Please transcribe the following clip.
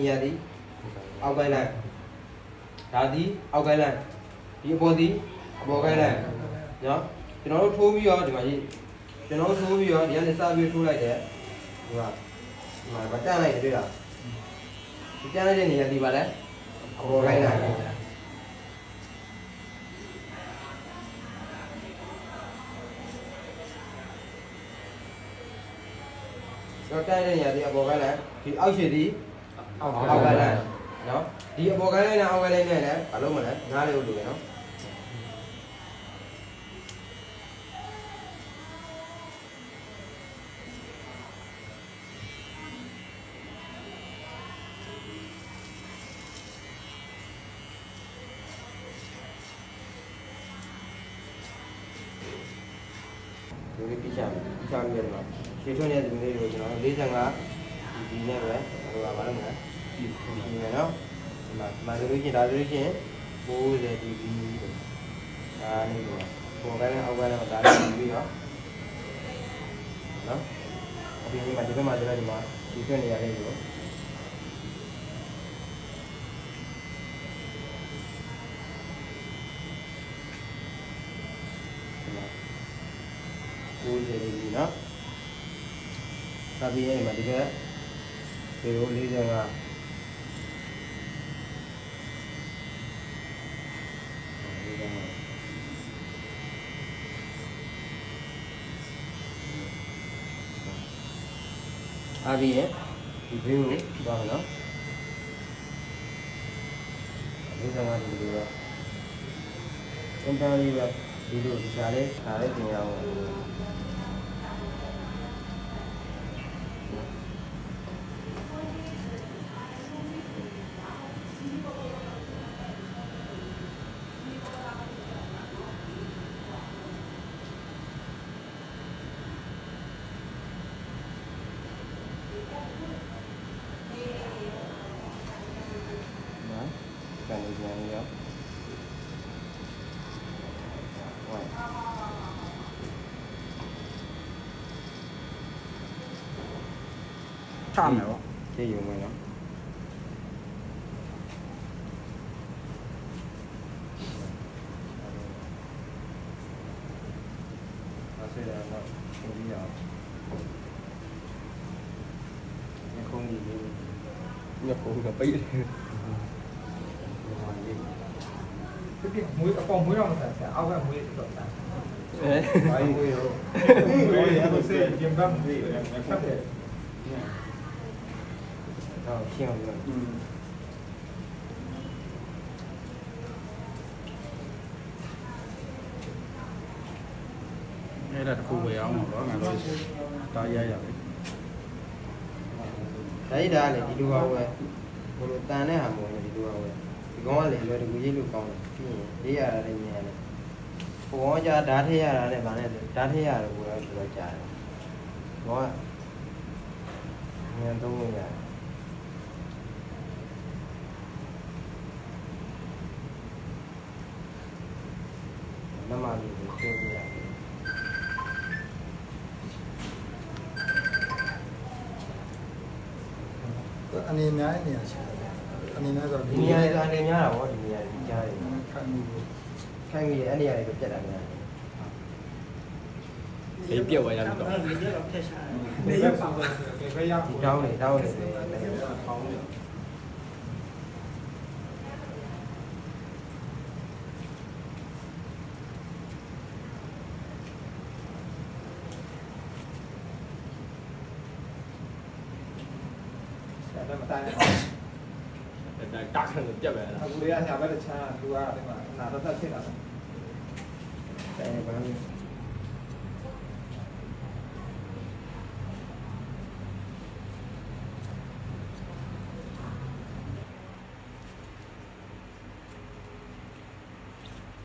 ရသည်အောက်ကိုင်းလိုက်ဒါသည်အောက်ကိုင်းလိုက်ဒီအပေါ်သည်အပေါ်ကိုင်းလိုက်နော်ကျွန်တော်တို့ထိုးပြီးတော့ဒီမှာကြီးကျွန်တော်တို့ထိုးပြီးတော့ဒီကနေစပြီးထိုးလိုက်တယ်ဒီမှာဗတန်းလိုက်တယ်တွေ့လားဒီတန်းလိုက်တဲ့နေရာဒီပါလဲအပေါ်ကိုင်းလိုက်တော့တန်းတဲ့နေရာဒီအပေါ်ကိုင်းလိုက်ဒီအောက်ရှိသည်အောက်ကိုင်းလိုက်နော်ဒီအပေါ်ကိုင်းလိုက်နဲ့အောက်ကိုင်းလိုက်နဲ့လည်းဘာလို့မလဲနားလေးလို့ရနော်ဒီလိုပြချမယ်ပြချပြီးတော့ရှေ့ထွန်းတဲ့ဒီလေးကိုကျွန်တော်45ဒီနဲ့ပဲဟိုကဘာလို့မလဲဒီမယ်နော်ဒီမှာဆိုလို့ရှိရင်ဒါဆိုလို့ရှိရင်90 dB ဒါလေးကိုပေါ်ကလည်းအောက်ကလည်းဒါလေးပြီးတော့နော်အပြင်မှာဒီဘက်မှာကျတော့ဒီမှာဒီထွက်နေရလေးကို90 dB နော်ဒါပြီးရင်ဒီမှာဒီဘက်45အားပြီးရင်ဒီဘေးကိုပါနော်45ဒီလိုတော့စံတန်းလေးပဲဒီလိုဒီစားလေးခါလေးပြင်ရအောင်ကန်နေကြရောချမယ်ပေါ့ ကျေးရုံပဲနော်အဲ့ဒါတော့ပုံပြရအောင်ခုံးကြီးလေးညခုံးကပိတ်တယ်ပြမွေးအပေါ်မွေးတော့မဆက်အောက်ကမွေးတော့ဆက်ဘာကြီးကိုရောမွေးရတော့စေရင်ဘတ်မွေးဆက်တယ်တော့ရှင်းအောင်ပြောအဲ့ဒါတခုပဲအောင်တော့ငါတို့တားရရပဲဒါကြီးဒါလေဒီလိုပါပဲဘို့လို့တန်တဲ့ဟာမဟုတ်ဘူးဒီလိုပါပဲဒီကောင်ကလေလွယ်တကူရေးလို့ကောင်းတယ်ပြီးရင်ရေးရတာလည်းမြင်ရတယ်ဟိုကောင်ကဓာတ်ထည့်ရတာနဲ့ဗာနဲ့ဓာတ်ထည့်ရတယ်ကိုတော့ပြောကြတယ်ဘောကမြန်သုံးလို့ရတယ်နမလေးကိုသိပြရတယ်အနေများနေရရှိတယ်အနေနဲ့ဆိုဒီနေရာကအနေများတာဗောဒီနေရာကြီးကြားတယ်ခိုင်မှုခိုင်းပြီးအဲ့နေရာတွေကိုပြတ်တာများဘေးပြက်သွားရပြီတော့ ဘေးတော့ထက်ရှာတယ်ဘေးရောက်ပါဘူးဘေးရောက် ဒီတောင်းနေတောင်းနေတယ် ပေါင်းတယ်ဒါမှမတိုင်းအောင်တာခံပြက်ပဲလား အခုလေးကညာဘက်တစ်ချမ်းသူကဒီမှာနာတော့သက်ဖြစ်တာ အဲဘာလို့